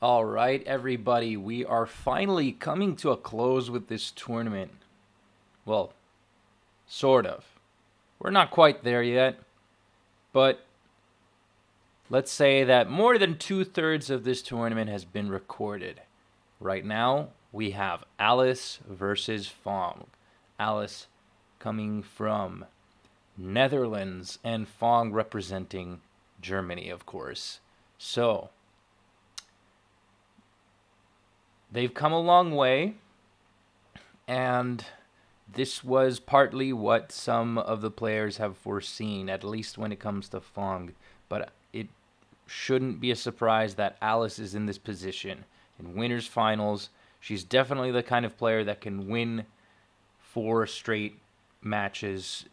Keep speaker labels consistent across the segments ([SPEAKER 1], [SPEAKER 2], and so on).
[SPEAKER 1] All right, everybody, we are finally coming to a close with this tournament. Well, sort of. We're not quite there yet, but let's say that more than 2/3 of this tournament has been recorded. Right now, we have Alice versus Fong. Alice coming from Netherlands and Fong representing Germany, of course. So, they've come a long way, and this was partly what some of the players have foreseen, at least when it comes to Fong. But it shouldn't be a surprise that Alice is in this position. In winners finals, she's definitely the kind of player that can win 4 straight matches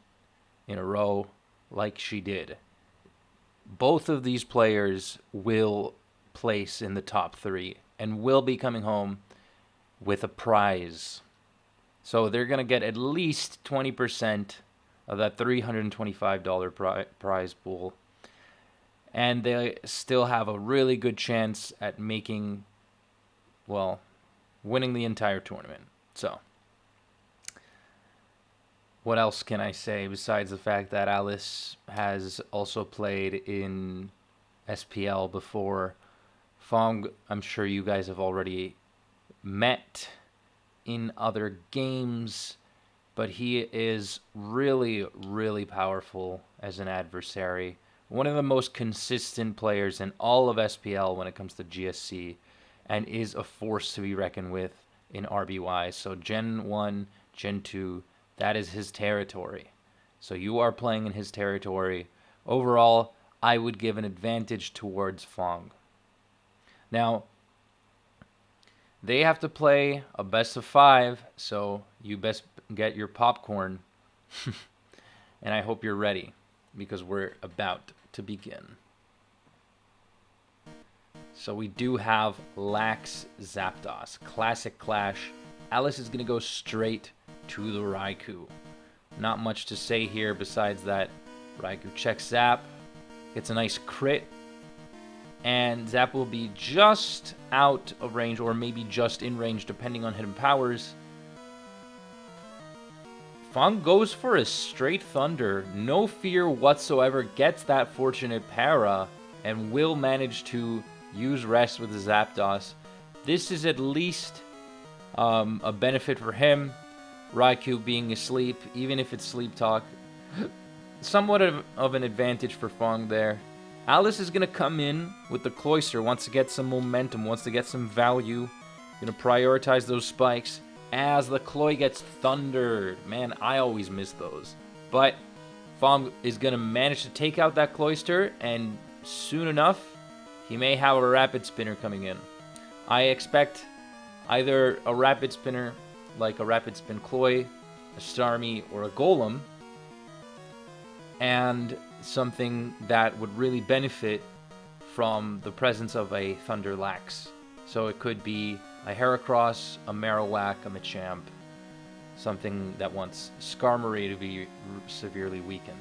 [SPEAKER 1] in a row like she did. Both of these players will place in the top 3 and will be coming home with a prize. So they're going to get at least 20% of that $325 prize pool. And they still have a really good chance at winning the entire tournament. So, what else can I say besides the fact that Alice has also played in SPL before? Fong, I'm sure you guys have already met in other games, but he is really, really powerful as an adversary. One of the most consistent players in all of SPL when it comes to GSC, and is a force to be reckoned with in RBY. So Gen 1, Gen 2, that is his territory. So you are playing in his territory. Overall, I would give an advantage towards Fong. Now, they have to play a best of 5, so you best get your popcorn. And I hope you're ready, because we're about to begin. So we do have Lax Zapdos, classic clash. Alice is going to go straight to the Raikou. Not much to say here besides that Raikou checks Zap, gets a nice crit, and Zap will be just out of range, or maybe just in range, depending on hidden powers. Fong goes for a straight Thunder, no fear whatsoever, gets that fortunate para, and will manage to use Rest with the Zapdos. This is at least a benefit for him. Raikou being asleep, even if it's Sleep Talk. Somewhat of an advantage for Fong there. Alice is going to come in with the Cloyster, wants to get some momentum, wants to get some value. Going to prioritize those spikes as the Cloy gets thundered. Man, I always miss those. But Fong is going to manage to take out that Cloyster, and soon enough, he may have a Rapid Spinner coming in. I expect either a Rapid Spinner, like a Rapid Spin Cloy, a Starmie, or a Golem, and something that would really benefit from the presence of a Thunder Lax. So it could be a Heracross, a Marowak, a Machamp, something that wants Skarmory to be severely weakened.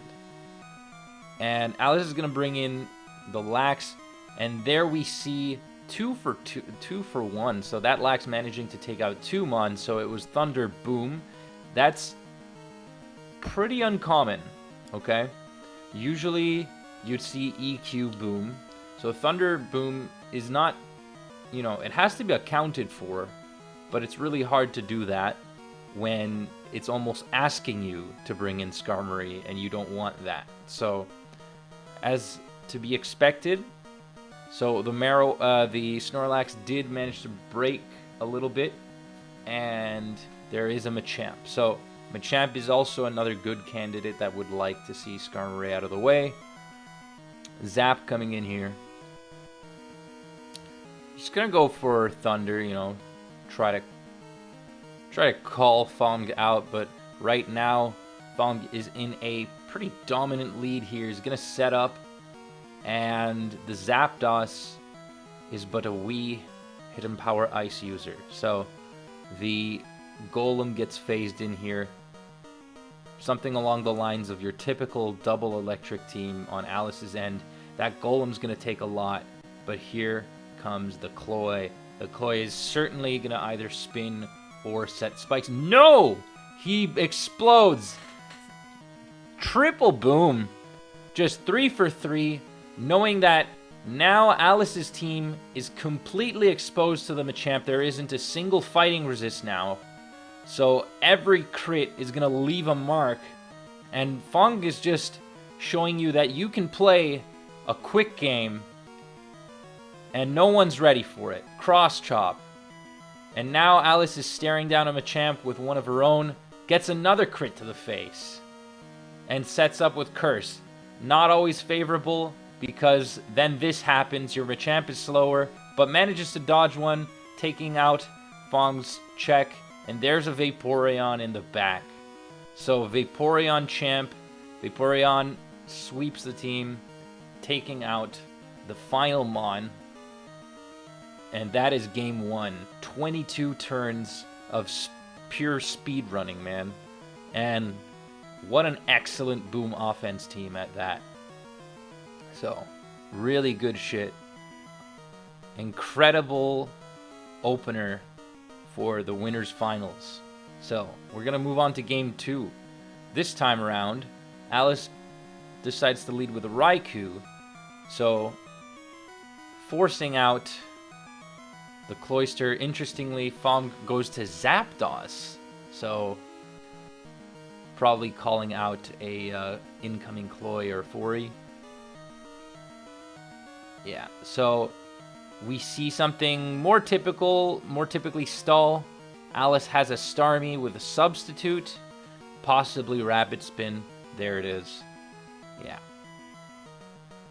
[SPEAKER 1] And Alice is going to bring in the Lax, and there we see 2 for 1. So that Lax managing to take out 2 Mon, so it was Thunder Boom. That's pretty uncommon, okay? Usually you'd see EQ Boom. So Thunder Boom is not, it has to be accounted for, but it's really hard to do that when it's almost asking you to bring in Skarmory and you don't want that. So, as to be expected, so the Snorlax did manage to break a little bit, and there is a Machamp. So Machamp is also another good candidate that would like to see Skarmory out of the way. Zap coming in here. Just gonna go for Thunder, try to call Fong out, but right now Fong is in a pretty dominant lead here. He's gonna set up, and the Zapdos is but a wee hidden power ice user. So the Golem gets phased in here. Something along the lines of your typical double electric team on Alice's end. That Golem's going to take a lot, but here comes the Cloy. The Cloy is certainly going to either spin or set spikes. No! He explodes. Triple boom. Just 3 for 3, knowing that now Alice's team is completely exposed to the Machamp. There isn't a single fighting resist now. So every crit is going to leave a mark. And Fong is just showing you that you can play a quick game and no one's ready for it. Cross chop. And now Alice is staring down a Machamp with one of her own, gets another crit to the face, and sets up with Curse. Not always favorable, because then this happens. Your Machamp is slower, but manages to dodge one, taking out Fong's check, and there's a Vaporeon in the back. So Vaporeon champ. Vaporeon sweeps the team, taking out the final Mon. And that is game 1. 22 turns of pure speed running, man. And what an excellent boom offense team at that. So, really good shit. Incredible opener for the winners finals. So, we're going to move on to game 2. This time around, Alice decides to lead with a Raikou. So, forcing out the Cloyster. Interestingly, Fong goes to Zapdos. So, probably calling out a incoming Cloy or Fori. Yeah, so we see something more typically stall. Alice has a Starmie with a substitute, possibly Rapid Spin. There it is. Yeah.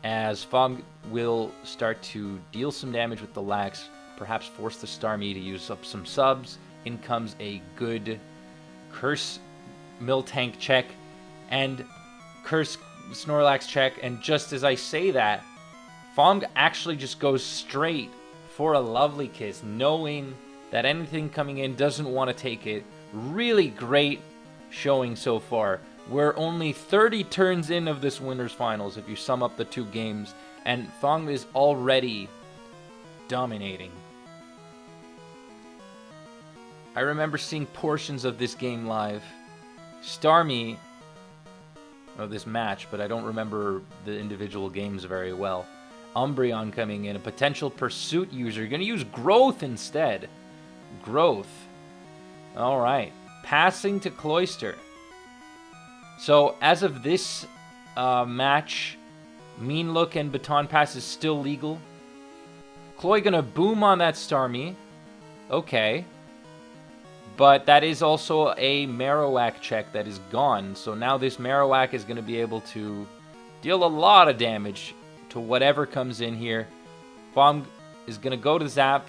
[SPEAKER 1] As Fong will start to deal some damage with the Lax, perhaps force the Starmie to use up some subs. In comes a good Curse Miltank check and Curse Snorlax check, and just as I say that, Fong actually just goes straight for a Lovely Kiss, knowing that anything coming in doesn't want to take it. Really great showing so far. We're only 30 turns in of this winners finals if you sum up the 2 games, and Fong is already dominating. I remember seeing portions of this game live. Starmie, this match, but I don't remember the individual games very well. Umbreon coming in, a potential Pursuit user. You're going to use Growth instead. Growth. All right. Passing to Cloyster. So, as of this match, Mean Look and Baton Pass is still legal. Cloy going to boom on that Starmie. Okay. But that is also a Marowak check that is gone. So now this Marowak is going to be able to deal a lot of damage to whatever comes in here. Fong is going to go to Zap.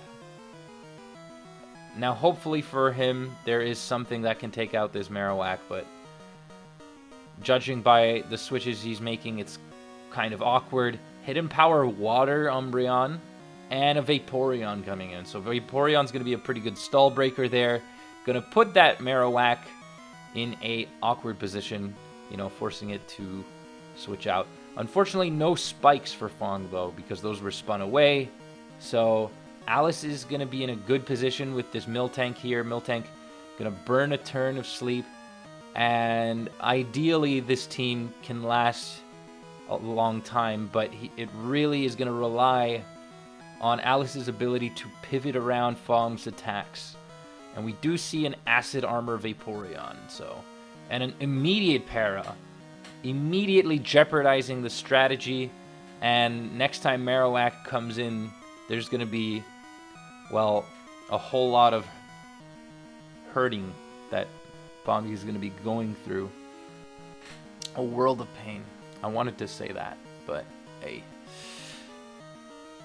[SPEAKER 1] Now, hopefully for him, there is something that can take out this Marowak, but judging by the switches he's making, it's kind of awkward. Hidden Power Water Umbreon and a Vaporeon coming in. So Vaporeon's going to be a pretty good stall breaker there. Going to put that Marowak in a awkward position, forcing it to switch out. Unfortunately, no spikes for Fong, though, because those were spun away. So Alice is going to be in a good position with this Miltank here. Miltank going to burn a turn of sleep. And ideally, this team can last a long time, but it really is going to rely on Alice's ability to pivot around Fong's attacks. And we do see an Acid Armor Vaporeon, and an immediate para, immediately jeopardizing the strategy. And next time Marowak comes in, there's going to be, a whole lot of hurting that Fong is going to be going through. A world of pain. I wanted to say that, but hey.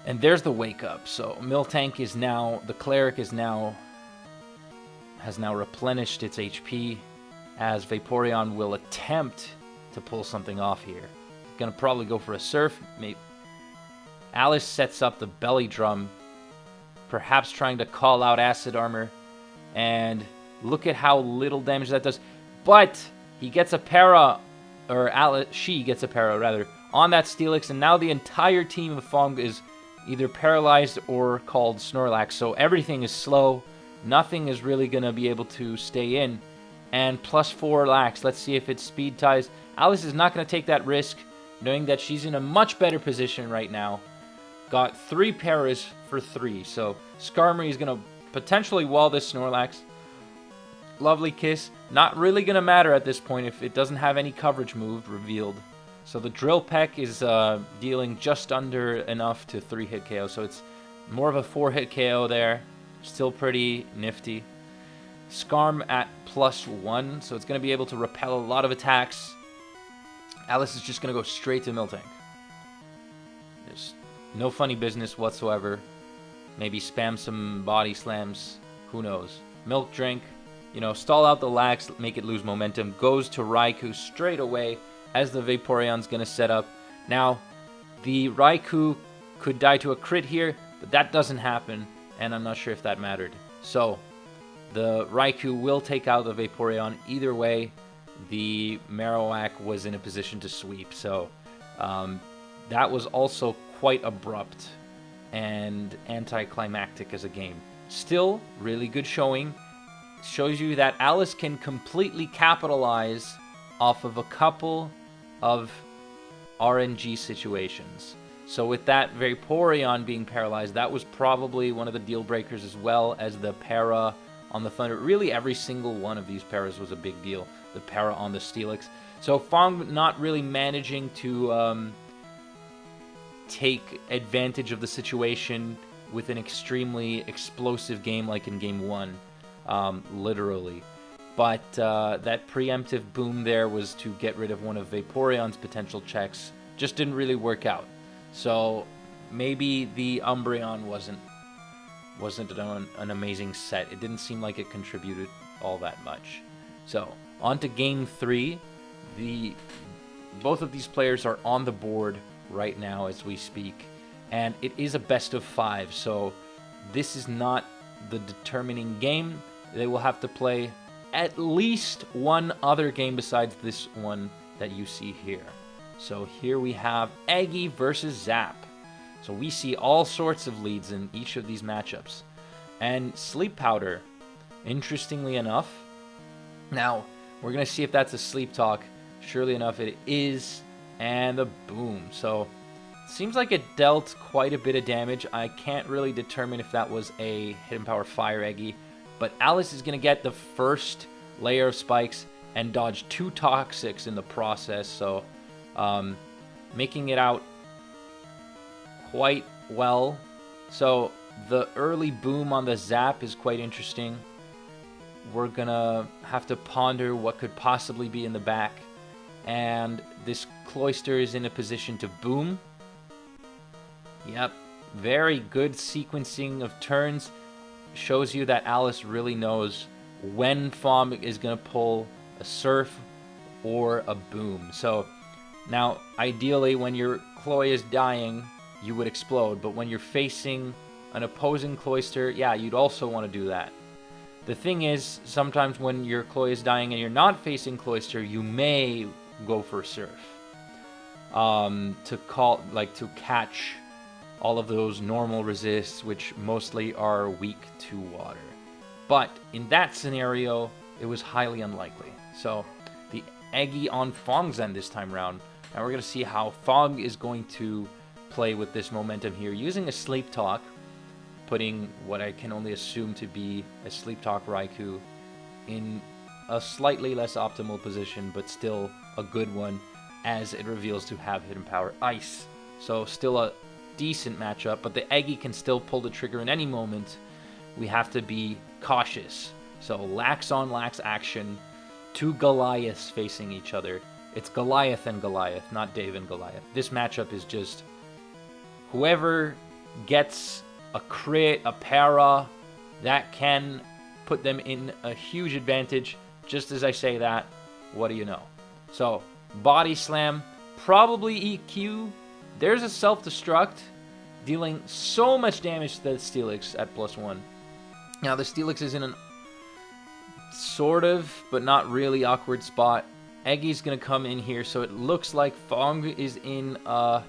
[SPEAKER 1] And there's the wake up. So Miltank is now, the Cleric has now replenished its HP, as Vaporeon will attempt to pull something off here. Gonna probably go for a Surf. Maybe. Alice sets up the Belly Drum, perhaps trying to call out Acid Armor, and look at how little damage that does. But he gets a para, or she gets a para rather, on that Steelix, and now the entire team of Fong is either paralyzed or called Snorlax. So everything is slow. Nothing is really going to be able to stay in. And +4 lax. Let's see if it's speed ties. Alice is not going to take that risk, knowing that she's in a much better position right now. Got 3 paras for 3. So Skarmory is going to potentially wall this Snorlax. Lovely Kiss. Not really going to matter at this point if it doesn't have any coverage move revealed. So the Drill Peck is dealing just under enough to 3-hit KO. So it's more of a 4-hit KO there. Still pretty nifty. Skarm at +1. So it's going to be able to repel a lot of attacks. Alice is just going to go straight to Miltank. There's no funny business whatsoever. Maybe spam some body slams. Who knows? Milk Drink. You know, stall out the lax, make it lose momentum. Goes to Raikou straight away as the Vaporeon's going to set up. Now, the Raikou could die to a crit here, but that doesn't happen, and I'm not sure if that mattered. So, the Raikou will take out the Vaporeon. Either way, the Marowak was in a position to sweep, so that was also quite abrupt and anticlimactic as a game. Still, really good showing. Shows you that Alice can completely capitalize off of a couple of RNG situations. So with that Vaporeon being paralyzed, that was probably one of the deal breakers, as well as the para on the Thunder. Really, every single one of these paras was a big deal. The para on the Steelix. So Fong not really managing to take advantage of the situation with an extremely explosive game like in Game 1. Literally. But that preemptive boom there was to get rid of one of Vaporeon's potential checks. Just didn't really work out. So maybe the Umbreon wasn't an amazing set. It didn't seem like it contributed all that much. So on to Game 3. Both of these players are on the board right now as we speak. And it is a best of 5. So this is not the determining game. They will have to play at least one other game besides this one that you see here. So here we have Eggy versus Zap. So we see all sorts of leads in each of these matchups. And Sleep Powder, interestingly enough. Now, we're going to see if that's a Sleep Talk. Surely enough, it is. And the boom. So seems like it dealt quite a bit of damage. I can't really determine if that was a Hidden Power Fire Eggy. But Alice is going to get the first layer of spikes and dodge 2 Toxics in the process. So making it out quite well. So the early boom on the Zap is quite interesting. We're going to have to ponder what could possibly be in the back. And this Cloyster is in a position to boom. Yep, very good sequencing of turns. Shows you that Alice really knows when FOMG is going to pull a Surf or a Boom. So now, ideally, when your Cloy is dying, you would explode. But when you're facing an opposing Cloyster, yeah, you'd also want to do that. The thing is, sometimes when your Cloy is dying and you're not facing Cloyster, you may go for Surf. To catch all of those normal resists, which mostly are weak to water. But in that scenario, it was highly unlikely. So the Eggy on Fong's end this time around. Now we're going to see how Fong is going to play with this momentum here, using a Sleep Talk, putting what I can only assume to be a Sleep Talk Raikou in a slightly less optimal position, but still a good one, as it reveals to have Hidden Power Ice. So still a decent matchup, but the Eggy can still pull the trigger in any moment. We have to be cautious. So lax on lax action, 2 Goliaths facing each other. It's Goliath and Goliath, not Dave and Goliath. This matchup is just whoever gets a crit, a para, that can put them in a huge advantage. Just as I say that, what do you know? So Body Slam, probably EQ. There's a Self-Destruct, dealing so much damage to the Steelix at +1. Now, the Steelix is in an sort of, but not really awkward spot. Eggy's going to come in here, so it looks like Fong is in a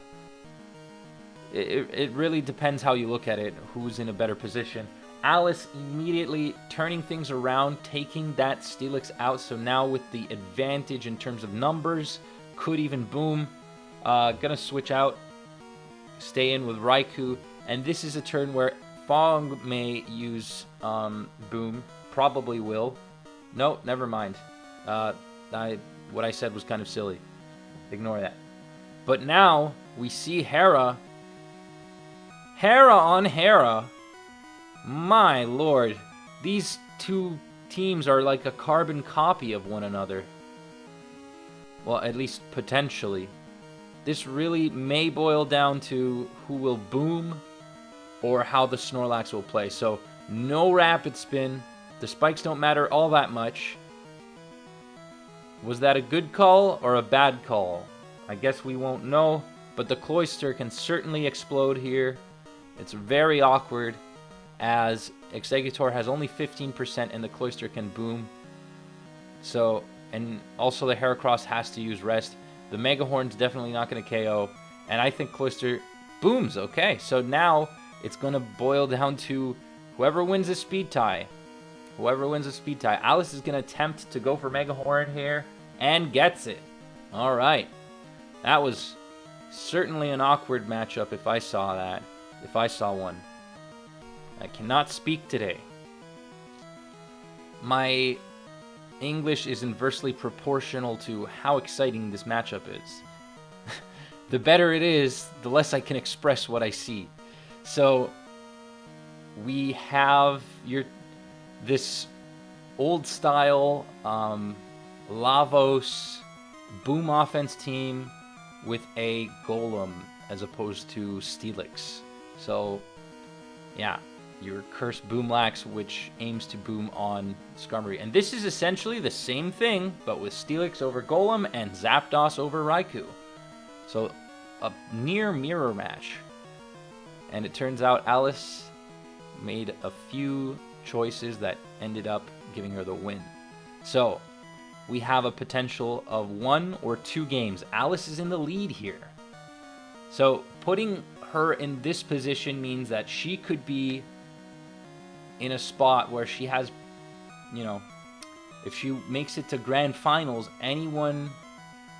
[SPEAKER 1] it really depends how you look at it, who's in a better position. Alice immediately turning things around, taking that Steelix out. So now with the advantage in terms of numbers, could even boom. Gonna switch out, stay in with Raikou. And this is a turn where Fong may use boom. Probably will. No, never mind. What I said was kind of silly. Ignore that. But now we see Hera. Hera on Hera. My lord. These two teams are like a carbon copy of one another. Well, at least potentially. This really may boil down to who will boom or how the Snorlax will play. So, no rapid spin. The spikes don't matter all that much. Was that a good call or a bad call? I guess we won't know, but the Cloyster can certainly explode here. It's very awkward as Exeggutor has only 15% and the Cloyster can boom. So, and also the Heracross has to use rest. The Mega Horn's definitely not going to KO, and I think Cloyster booms. Okay, so now it's going to boil down to whoever wins the speed tie. Whoever wins the speed tie. Alice is going to attempt to go for Mega Horn here and gets it. All right. That was certainly an awkward matchup if I saw that. If I saw one. I cannot speak today. My English is inversely proportional to how exciting this matchup is. The better it is, the less I can express what I see. So we have this old style Lavos boom offense team with a Golem as opposed to Steelix. So yeah, your Cursed Boomlax, which aims to boom on Skarmory. And this is essentially the same thing, but with Steelix over Golem and Zapdos over Raikou. So a near mirror match. And it turns out Alice made a few choices that ended up giving her the win. So we have a potential of 1 or 2 games. Alice is in the lead here. So putting her in this position means that she could be in a spot where she has, if she makes it to grand finals, anyone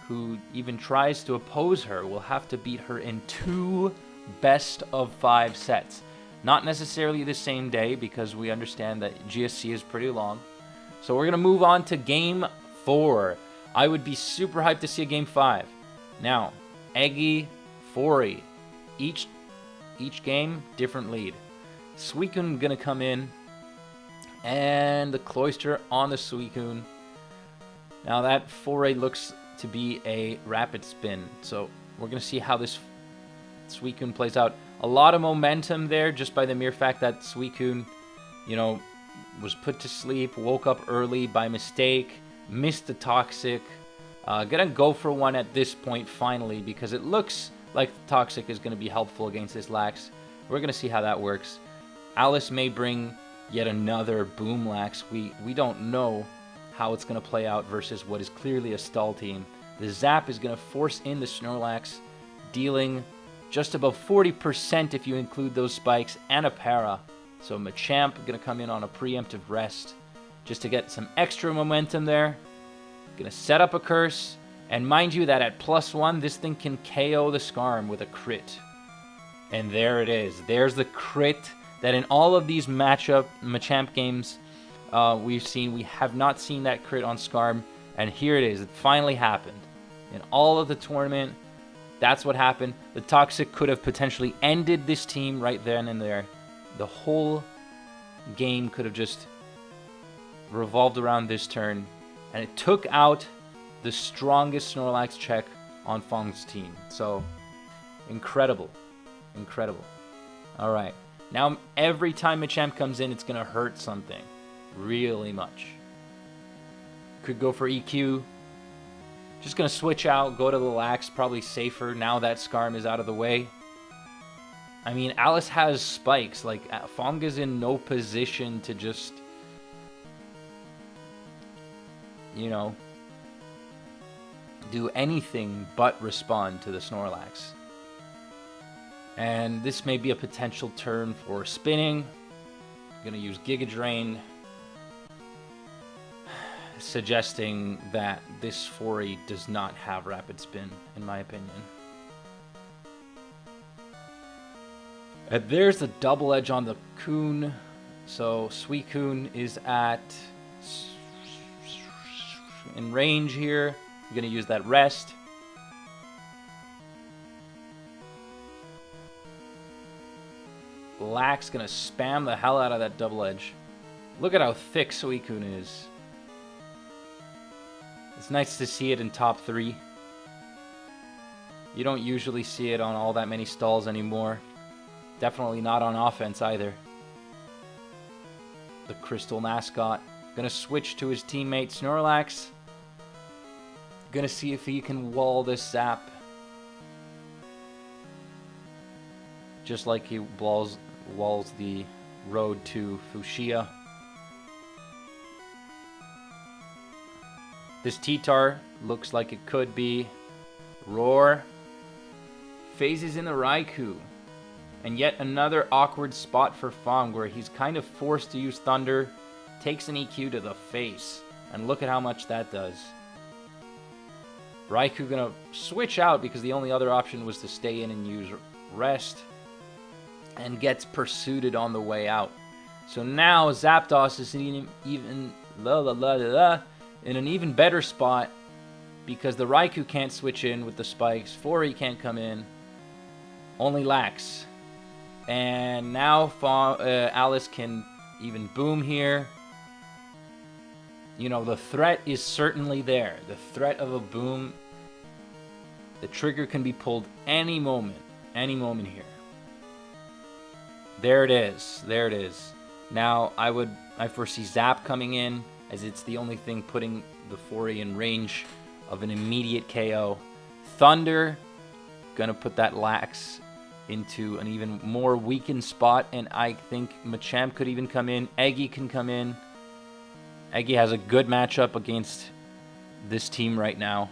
[SPEAKER 1] who even tries to oppose her will have to beat her in 2 best of 5 sets. Not necessarily the same day, because we understand that GSC is pretty long. So we're going to move on to Game 4. I would be super hyped to see a Game 5. Now, Eggy, Fori. Each game, different lead. Suicune going to come in. And the Cloyster on the Suicune. Now that Foray looks to be a rapid spin. So we're going to see how this Suicune plays out. A lot of momentum there just by the mere fact that Suicune, was put to sleep, woke up early by mistake, missed the Toxic. Gonna go for one at this point finally because it looks like the Toxic is gonna be helpful against this Lax. We're gonna see how that works. Alice may bring yet another Boomlax. We don't know how it's gonna play out versus what is clearly a stall team. The Zap is gonna force in the Snorlax, dealing just above 40% if you include those spikes, and a para. So Machamp going to come in on a preemptive rest just to get some extra momentum there. Going to set up a curse. And mind you that at +1, this thing can KO the Skarm with a crit. And there it is. There's the crit that in all of these Machamp games we've seen. We have not seen that crit on Skarm. And here it is. It finally happened. In all of the tournament, that's what happened. The Toxic could have potentially ended this team right then and there. The whole game could have just revolved around this turn. And it took out the strongest Snorlax check on Fong's team. So, incredible. Incredible. Alright. Now, every time Machamp comes in, it's going to hurt something. Really much. Could go for EQ. Just going to switch out, go to the Lax, probably safer now that Skarm is out of the way. I mean, Alice has spikes. Like, Fong is in no position to just, do anything but respond to the Snorlax. And this may be a potential turn for spinning. I'm going to use Giga Drain, suggesting that this 4E does not have Rapid Spin, in my opinion. And there's the double edge on the Coon. So Suicune is in range here. I'm going to use that rest. Lax going to spam the hell out of that double edge. Look at how thick Suicune is. It's nice to see it in top 3. You don't usually see it on all that many stalls anymore. Definitely not on offense either. The Crystal Mascot. Gonna switch to his teammate Snorlax. Gonna see if he can wall this Zap. Just like he walls the road to Fuchsia. This T-Tar looks like it could be Roar. Phases in the Raikou. And yet another awkward spot for FOMG where he's kind of forced to use Thunder. Takes an EQ to the face. And look at how much that does. Raikou gonna switch out because the only other option was to stay in and use Rest. And gets pursued on the way out. So now Zapdos is in an even better spot because the Raikou can't switch in with the spikes. 4E can't come in. Only Lax. And now Alice can even boom here. You know, the threat is certainly there. The threat of a boom. The trigger can be pulled any moment. Any moment here. There it is. There it is. Now, I foresee Zap coming in, as it's the only thing putting the 4E in range of an immediate KO. Thunder, gonna put that Lax into an even more weakened spot, and I think Machamp could even come in. Eggy can come in. Eggy has a good matchup against this team right now.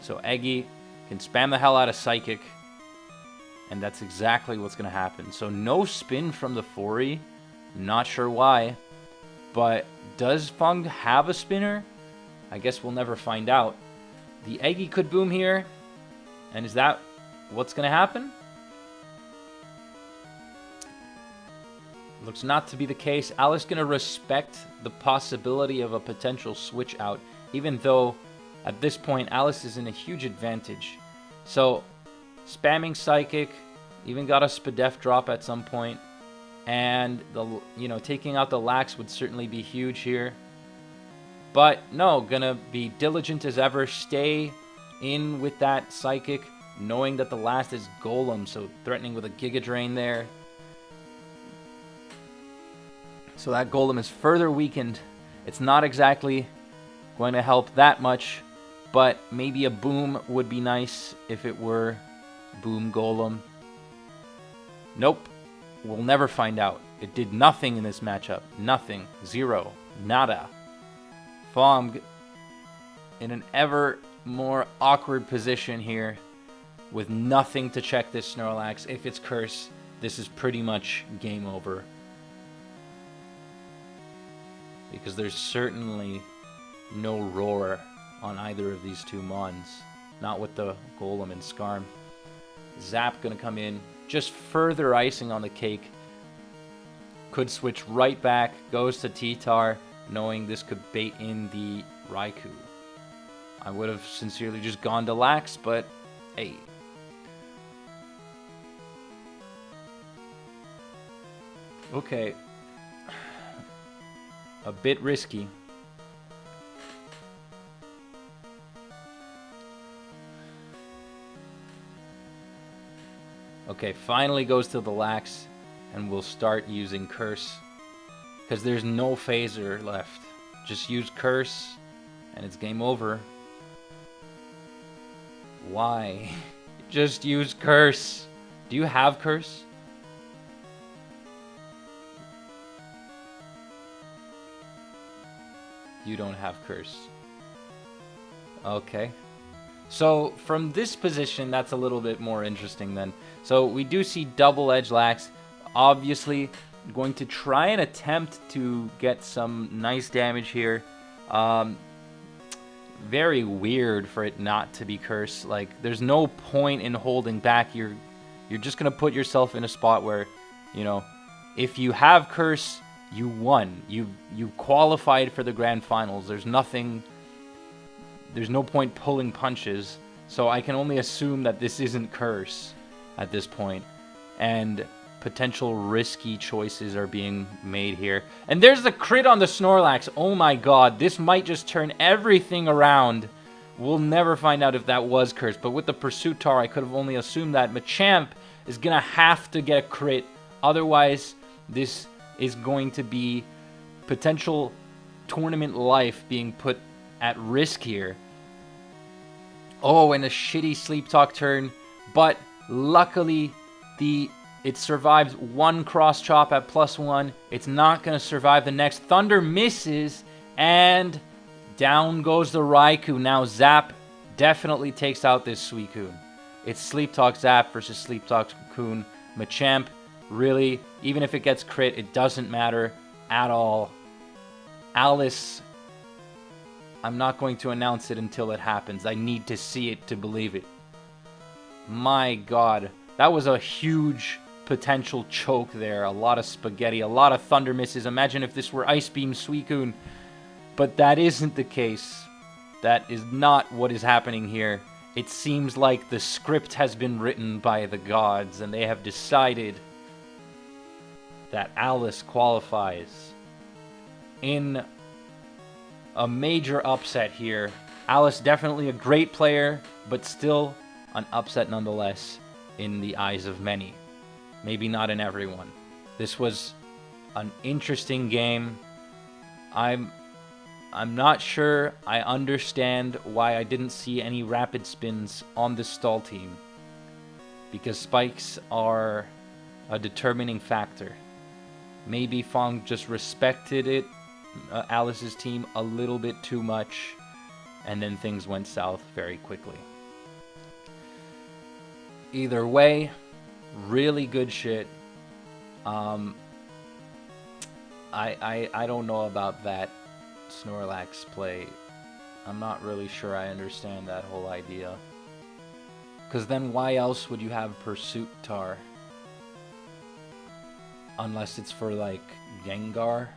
[SPEAKER 1] So Eggy can spam the hell out of Psychic, and that's exactly what's going to happen. So no spin from the 4E. Not sure why. But does FOMG have a spinner? I guess we'll never find out. The Eggy could boom here. And is that what's going to happen? Looks not to be the case. Alice going to respect the possibility of a potential switch out. Even though at this point Alice is in a huge advantage. So spamming Psychic, even got a Spadef drop at some point, and taking out the Lax would certainly be huge here. But no, gonna be diligent as ever, stay in with that Psychic, knowing that the last is Golem, so threatening with a Giga Drain there. So that Golem is further weakened. It's not exactly going to help that much, but maybe a boom would be nice if it were Boom Golem. Nope. We'll never find out. It did nothing in this matchup. Nothing. Zero. Nada. FOMG in an ever more awkward position here with nothing to check this Snorlax. If it's Curse, this is pretty much game over. Because there's certainly no Roar on either of these two Mons. Not with the Golem and Skarm. Zap gonna come in. Just further icing on the cake. Could switch right back. Goes to T-Tar, knowing this could bait in the Raikou. I would have sincerely just gone to Lax, but hey. Okay. A bit risky. Okay, finally goes to the Lax, and we'll start using Curse. Because there's no phaser left. Just use Curse, and it's game over. Why? Just use Curse. Do you have Curse? You don't have Curse. Okay. So from this position, that's a little bit more interesting then. So we do see double edge lax. Obviously, going to try and attempt to get some nice damage here. Very weird for it not to be curse. Like, there's no point in holding back. You're just gonna put yourself in a spot where, you know, if you have curse, you won. You qualified for the grand finals. There's no point pulling punches. So I can only assume that this isn't curse at this point, and potential risky choices are being made here. And there's the crit on the Snorlax. Oh my god, this might just turn everything around. We'll never find out if that was cursed, but with the Pursuit Tar, I could have only assumed that Machamp is gonna have to get a crit. Otherwise, this is going to be potential tournament life being put at risk here. Oh, and a shitty Sleep Talk turn, but luckily it survives one cross chop at +1. It's not going to survive the next. Thunder misses, and down goes the Raikou. Now Zap definitely takes out this Suicune. It's Sleep Talk Zap versus Sleep Talk Suicune. Machamp, really, even if it gets crit, it doesn't matter at all. Alice, I'm not going to announce it until it happens. I need to see it to believe it. My god, that was a huge potential choke there. A lot of spaghetti, a lot of thunder misses. Imagine if this were Ice Beam Suicune. But that isn't the case. That is not what is happening here. It seems like the script has been written by the gods, and they have decided that Alice qualifies in a major upset here. Alice definitely a great player, but still an upset nonetheless in the eyes of many. Maybe not in everyone. This was an interesting game. I'm not sure I understand why I didn't see any rapid spins on the stall team, because spikes are a determining factor. Maybe Fong just respected it, Alice's team, a little bit too much, and then things went south very quickly. Either way, really good shit. I don't know about that Snorlax play. I'm not really sure I understand that whole idea. Because then why else would you have Pursuit Tar? Unless it's for, like, Gengar.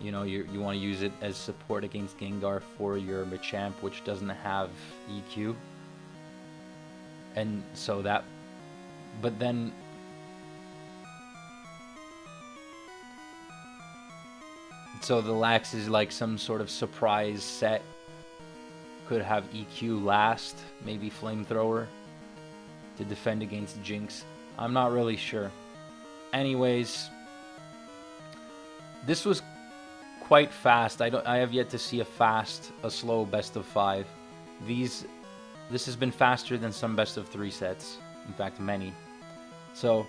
[SPEAKER 1] You know, you want to use it as support against Gengar for your Machamp, which doesn't have EQ. And so that... But then... So the Lax is like some sort of surprise set. Could have EQ last, maybe Flamethrower, to defend against Jinx. I'm not really sure. Anyways, this was quite fast. I have yet to see a slow best of 5. This has been faster than some best of 3 sets. In fact, many. So,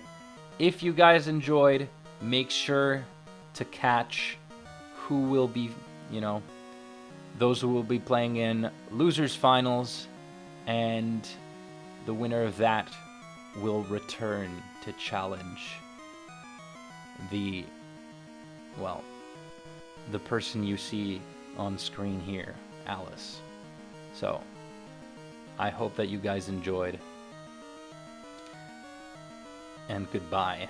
[SPEAKER 1] if you guys enjoyed, make sure to catch who will be, you know, those who will be playing in losers finals, and the winner of that will return to challenge the person you see on screen here, Alice. So, I hope that you guys enjoyed, and goodbye.